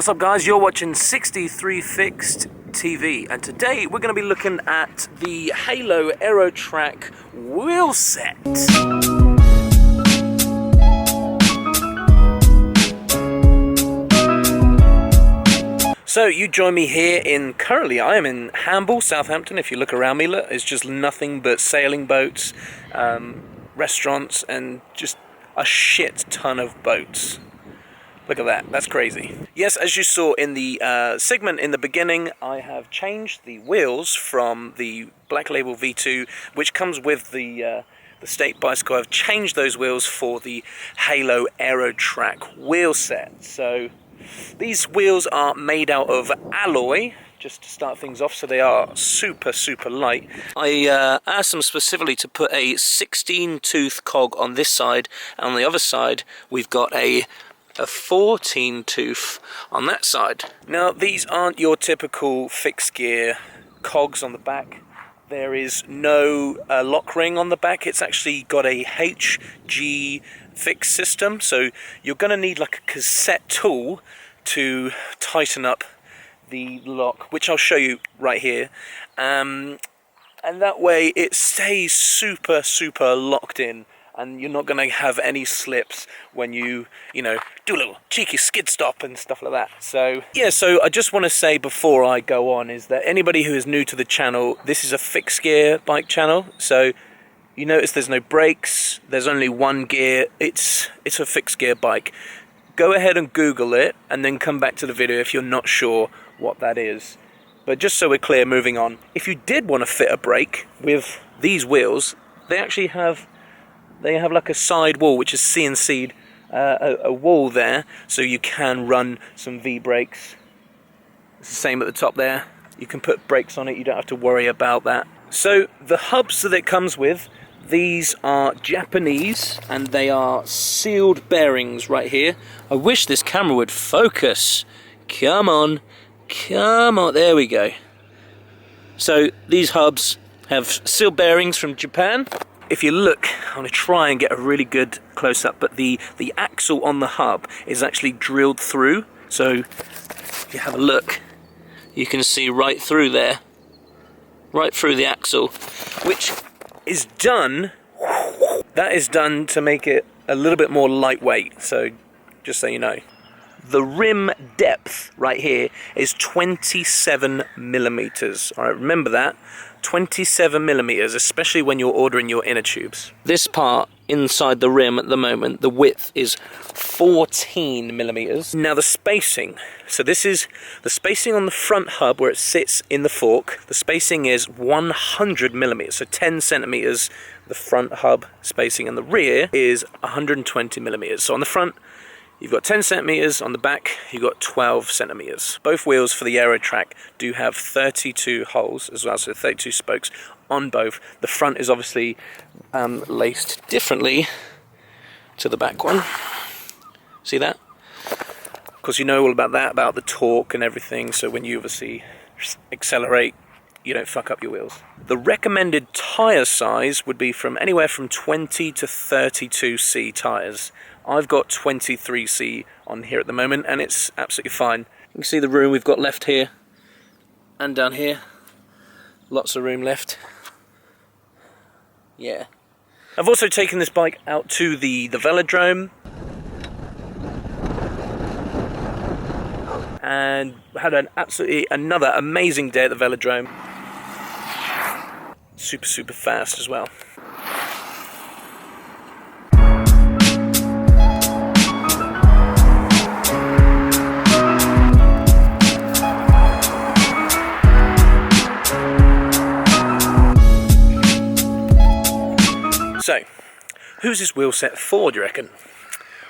What's up guys, you're watching 63 Fixed TV, and today we're going to be looking at the Halo Aerotrack wheel set. So you join me here currently I am in Hamble, Southampton. If you look around me, look, it's just nothing but sailing boats, restaurants, and just a shit ton of boats. Look at that, that's crazy. Yes, as you saw in the segment in the beginning, I have changed the wheels from the Black Label V2, which comes with the state bicycle. I've changed those wheels for the Halo Aerotrack wheel set. So these wheels are made out of alloy, just to start things off, so they are super light. I asked them specifically to put a 16-tooth cog on this side, and on the other side we've got a 14-tooth on that side. Now these aren't your typical fixed gear cogs on the back. There is no lock ring on the back. It's actually got a HG fix system, so you're going to need like a cassette tool to tighten up the lock, which I'll show you right here, and that way it stays super locked in, and you're not going to have any slips when you know, do a little cheeky skid stop and stuff like that. So yeah, so I just want to say before I go on is that anybody who is new to the channel, this is a fixed gear bike channel, so you notice there's no brakes, there's only one gear, it's a fixed gear bike. Go ahead and Google it and then come back to the video if you're not sure what that is. But just so we're clear, moving on, if you did want to fit a brake with these wheels, they actually have like a side wall which is CNC'd, a wall there, so you can run some V brakes. It's the same at the top there. You can put brakes on it, you don't have to worry about that. So the hubs that it comes with, these are Japanese, and they are sealed bearings right here. I wish this camera would focus. Come on, there we go. So these hubs have sealed bearings from Japan. If you look, I'm going to try and get a really good close-up, but the axle on the hub is actually drilled through. So if you have a look, you can see right through there, right through the axle, which is done, that is done to make it a little bit more lightweight, so just so you know. The rim depth right here is 27 millimeters. All right, remember that, 27 millimeters, especially when you're ordering your inner tubes. This part inside the rim at the moment, the width is 14 millimeters. Now the spacing, so this is the spacing on the front hub where it sits in the fork. The spacing is 100 millimeters, so 10 centimeters the front hub spacing, and the rear is 120 millimeters. So on the front you've got 10 centimeters, on the back you've got 12 centimeters. Both wheels for the Aerotrack do have 32 holes as well, so 32 spokes on both. The front is obviously laced differently to the back one. See that? Of course, you know all about that, about the torque and everything, so when you obviously accelerate, you don't fuck up your wheels. The recommended tyre size would be from anywhere from 20 to 32C tyres. I've got 23C on here at the moment, and it's absolutely fine. You can see the room we've got left here and down here. Lots of room left. Yeah. I've also taken this bike out to the velodrome and had another amazing day at the velodrome. Super fast as well. So, who's this wheel set for, do you reckon?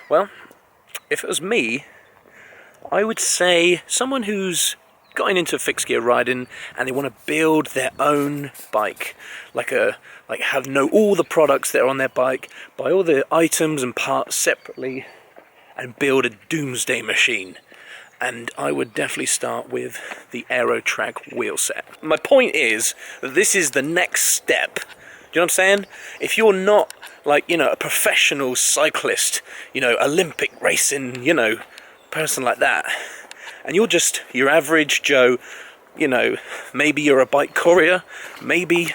Well, if it was me, I would say someone who's gotten into fixed gear riding and they want to build their own bike, know all the products that are on their bike, buy all the items and parts separately, and build a doomsday machine. And I would definitely start with the Aerotrack wheel set. My point is that this is the next step. Do you know what I'm saying? If you're not, like, you know, a professional cyclist, you know, Olympic racing, you know, person like that, and you're just your average Joe, you know, maybe you're a bike courier, maybe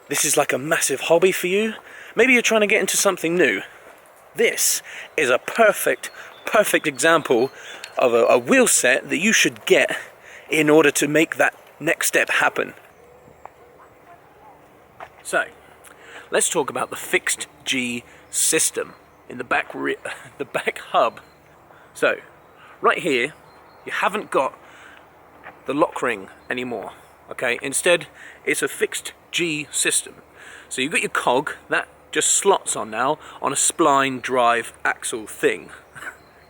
this is like a massive hobby for you, maybe you're trying to get into something new. This is a perfect example of a wheel set that you should get in order to make that next step happen. So, let's talk about the fixed G system in the back hub. So, right here, you haven't got the lock ring anymore, okay? Instead, it's a fixed G system. So you've got your cog, that just slots on now on a spline drive axle thing.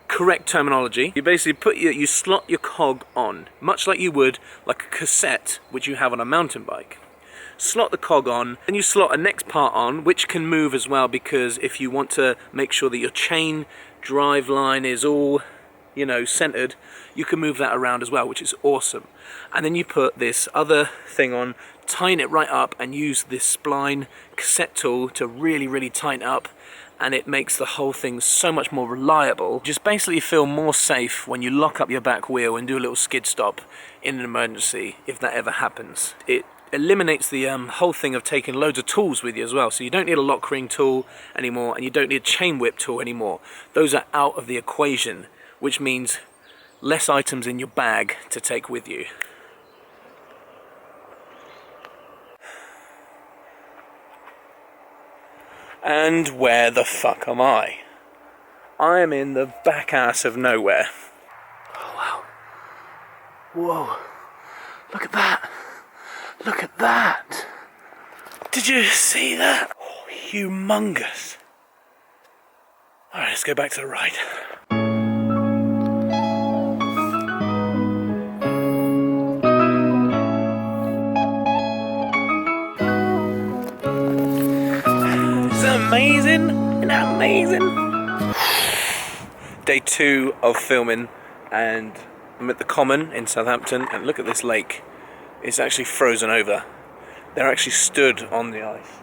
Correct terminology. You basically you slot your cog on, much like you would like a cassette which you have on a mountain bike. Slot the cog on, and you slot a next part on, which can move as well, because if you want to make sure that your chain drive line is all, you know, centered, you can move that around as well, which is awesome. And then you put this other thing on, tighten it right up, and use this spline cassette tool to really tighten up, and it makes the whole thing so much more reliable. Just basically feel more safe when you lock up your back wheel and do a little skid stop in an emergency, if that ever happens. It eliminates the whole thing of taking loads of tools with you as well. So you don't need a lock ring tool anymore, and you don't need a chain whip tool anymore. Those are out of the equation, which means less items in your bag to take with you. And where the fuck am I? I am in the back ass of nowhere. Oh wow. Whoa. Look at that. Look at that. Did you see that? Oh, humongous. Alright, let's go back to the ride. Amazing! Isn't that amazing? Day 2 of filming, and I'm at the Common in Southampton, and look at this lake. It's actually frozen over. They're actually stood on the ice.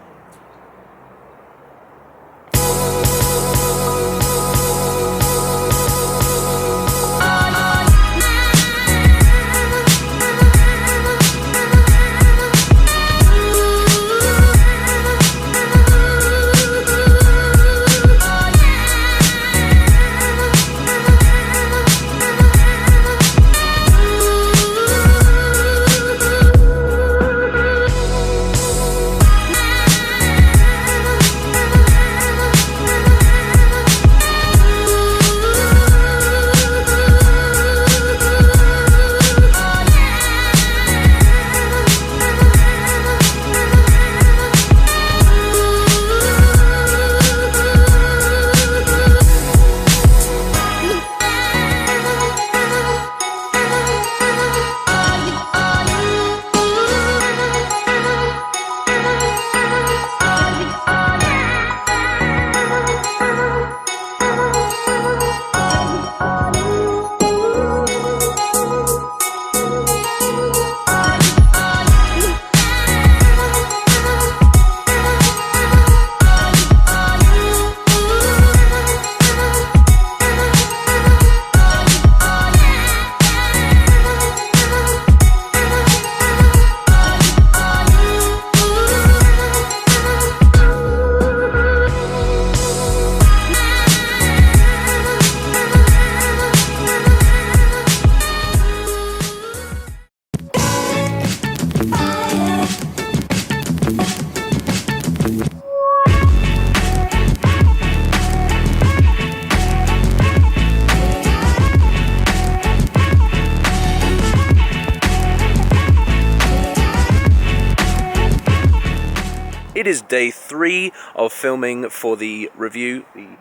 It is day 3 of filming for the review, the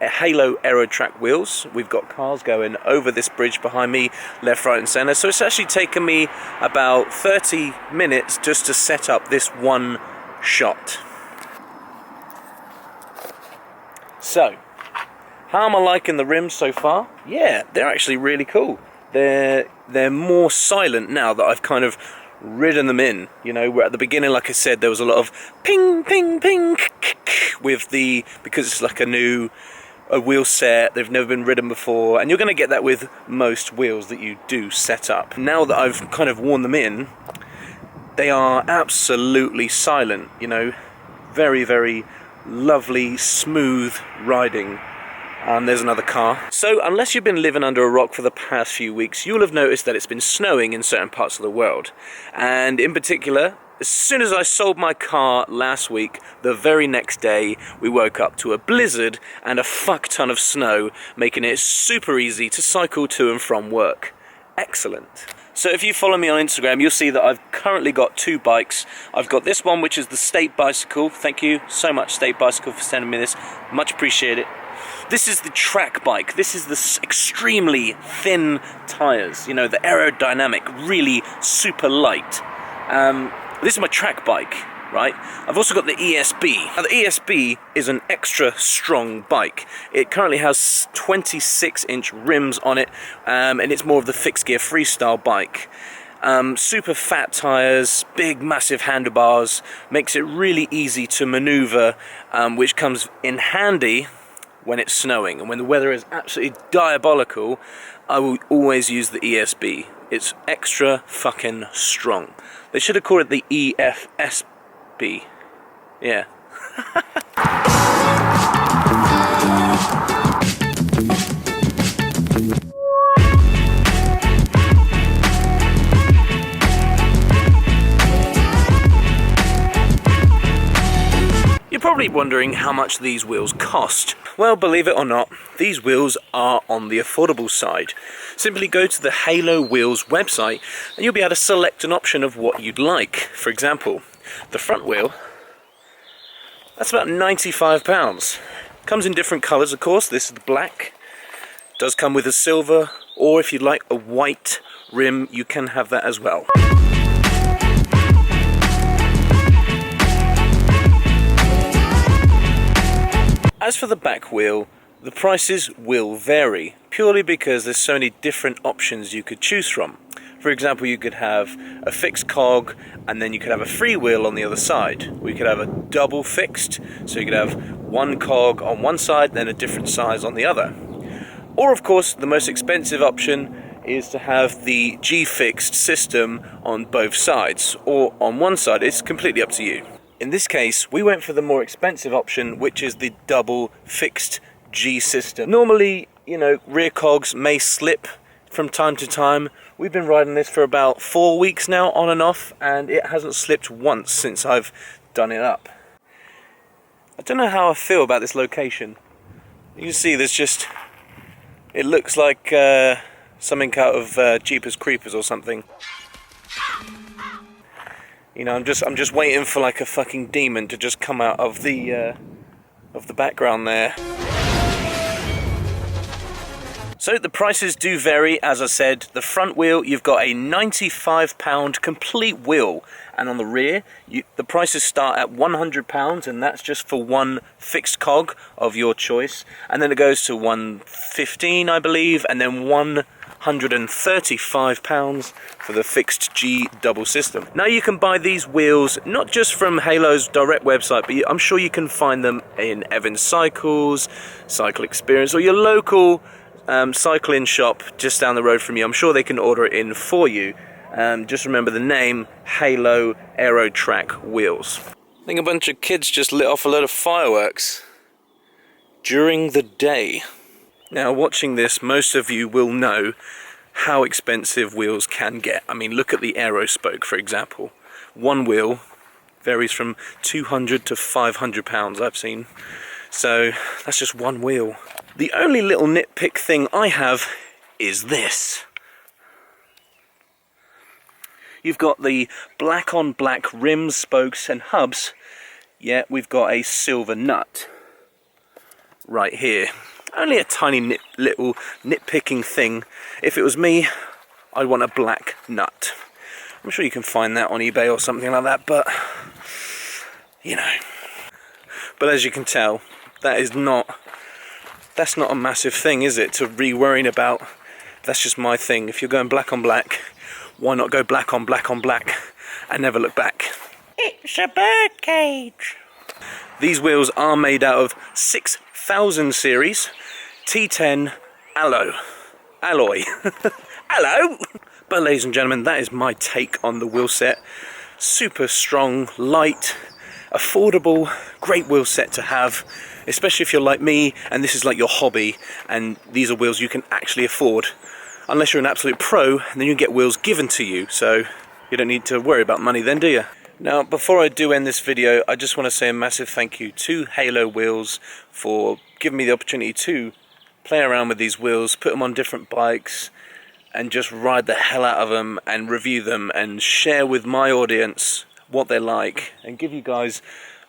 Halo Aerotrack wheels. We've got cars going over this bridge behind me, left, right and centre. So it's actually taken me about 30 minutes just to set up this one shot. So, how am I liking the rims so far? Yeah, they're actually really cool. They're more silent now that I've kind of ridden them in. You know, where at the beginning, like I said, there was a lot of ping, ping, ping with because it's like a new a wheel set, they've never been ridden before, and you're going to get that with most wheels that you do set up. Now that I've kind of worn them in, they are absolutely silent, you know, very, very lovely, smooth riding. And there's another car. So unless you've been living under a rock for the past few weeks, you'll have noticed that it's been snowing in certain parts of the world. And in particular, as soon as I sold my car last week, the very next day we woke up to a blizzard and a fuck ton of snow, making it super easy to cycle to and from work. Excellent. So if you follow me on Instagram, you'll see that I've currently got two bikes. I've got this one, which is the State Bicycle. Thank you so much, State Bicycle, for sending me this. Much appreciated. This is the track bike. This is the extremely thin tyres, you know, the aerodynamic, really super light. This is my track bike, right? I've also got the ESB. Now the ESB is an extra strong bike. It currently has 26-inch rims on it, and it's more of the fixed gear freestyle bike. Super fat tyres, big massive handlebars, makes it really easy to maneuver, which comes in handy when it's snowing. And when the weather is absolutely diabolical, I will always use the ESB. It's extra fucking strong. They should have called it the EFSB. Yeah. You're probably wondering how much these wheels cost. Well, believe it or not, these wheels are on the affordable side. Simply go to the Halo Wheels website and you'll be able to select an option of what you'd like. For example, the front wheel, that's about £95. Comes in different colours, of course. This is the black. Does come with a silver, or if you'd like a white rim, you can have that as well. As for the back wheel, the prices will vary, purely because there's so many different options you could choose from. For example, you could have a fixed cog, and then you could have a free wheel on the other side. Or you could have a double fixed, so you could have one cog on one side, then a different size on the other. Or of course, the most expensive option is to have the G-fixed system on both sides, or on one side. It's completely up to you. In this case, we went for the more expensive option, which is the double fixed G system. Normally, you know, rear cogs may slip from time to time. We've been riding this for about 4 weeks now, on and off, and it hasn't slipped once since I've done it up. I don't know how I feel about this location. You can see there's just, it looks like something out of Jeepers Creepers or something. You know, I'm just waiting for like a fucking demon to just come out of the background there. So the prices do vary, as I said. The front wheel, you've got a £95 complete wheel, and on the rear, the prices start at £100, and that's just for one fixed cog of your choice. And then it goes to £115, I believe, and then £135 for the fixed G double system. Now you can buy these wheels not just from Halo's direct website, but I'm sure you can find them in Evans Cycles, Cycle Experience, or your local cycling shop just down the road from you. I'm sure they can order it in for you. Just remember the name, Halo Aerotrack wheels. I think a bunch of kids just lit off a load of fireworks during the day. Now, watching this, most of you will know how expensive wheels can get. I mean, look at the Aero spoke, for example. One wheel varies from £200 to £500, I've seen. So, that's just one wheel. The only little nitpick thing I have is this. You've got the black on black rims, spokes and hubs, yet we've got a silver nut right here. Only a tiny little nitpicking thing. If it was me, I'd want a black nut. I'm sure you can find that on eBay or something like that, but you know. But as you can tell, that's not a massive thing, is it, to be worrying about? That's just my thing. If you're going black on black, why not go black on black on black and never look back? It's a bird cage. These wheels are made out of 6 1000 series T10 alloy. Hello. But ladies and gentlemen, that is my take on the wheel set. Super strong, light, affordable, great wheel set to have, especially if you're like me and this is like your hobby and these are wheels you can actually afford. Unless you're an absolute pro, then you get wheels given to you, so you don't need to worry about money then, do you? Now, before I do end this video, I just want to say a massive thank you to Halo Wheels for giving me the opportunity to play around with these wheels, put them on different bikes, and just ride the hell out of them and review them and share with my audience what they're like and give you guys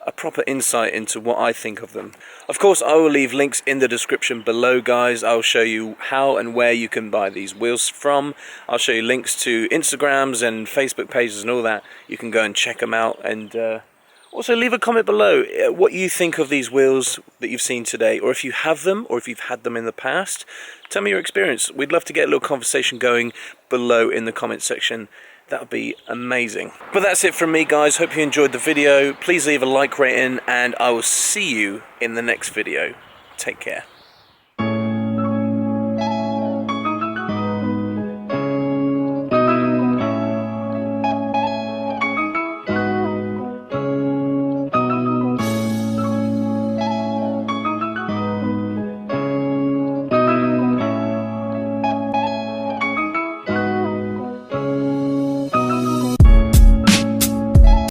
a proper insight into what I think of them. Of course, I will leave links in the description below, guys. I'll show you how and where you can buy these wheels from. I'll show you links to Instagrams and Facebook pages and all that. You can go and check them out, and also leave a comment below what you think of these wheels that you've seen today, or if you have them, or if you've had them in the past. Tell me your experience. We'd love to get a little conversation going below in the comment section. That would be amazing. But that's it from me, guys. Hope you enjoyed the video. Please leave a like rating, and I will see you in the next video. Take care.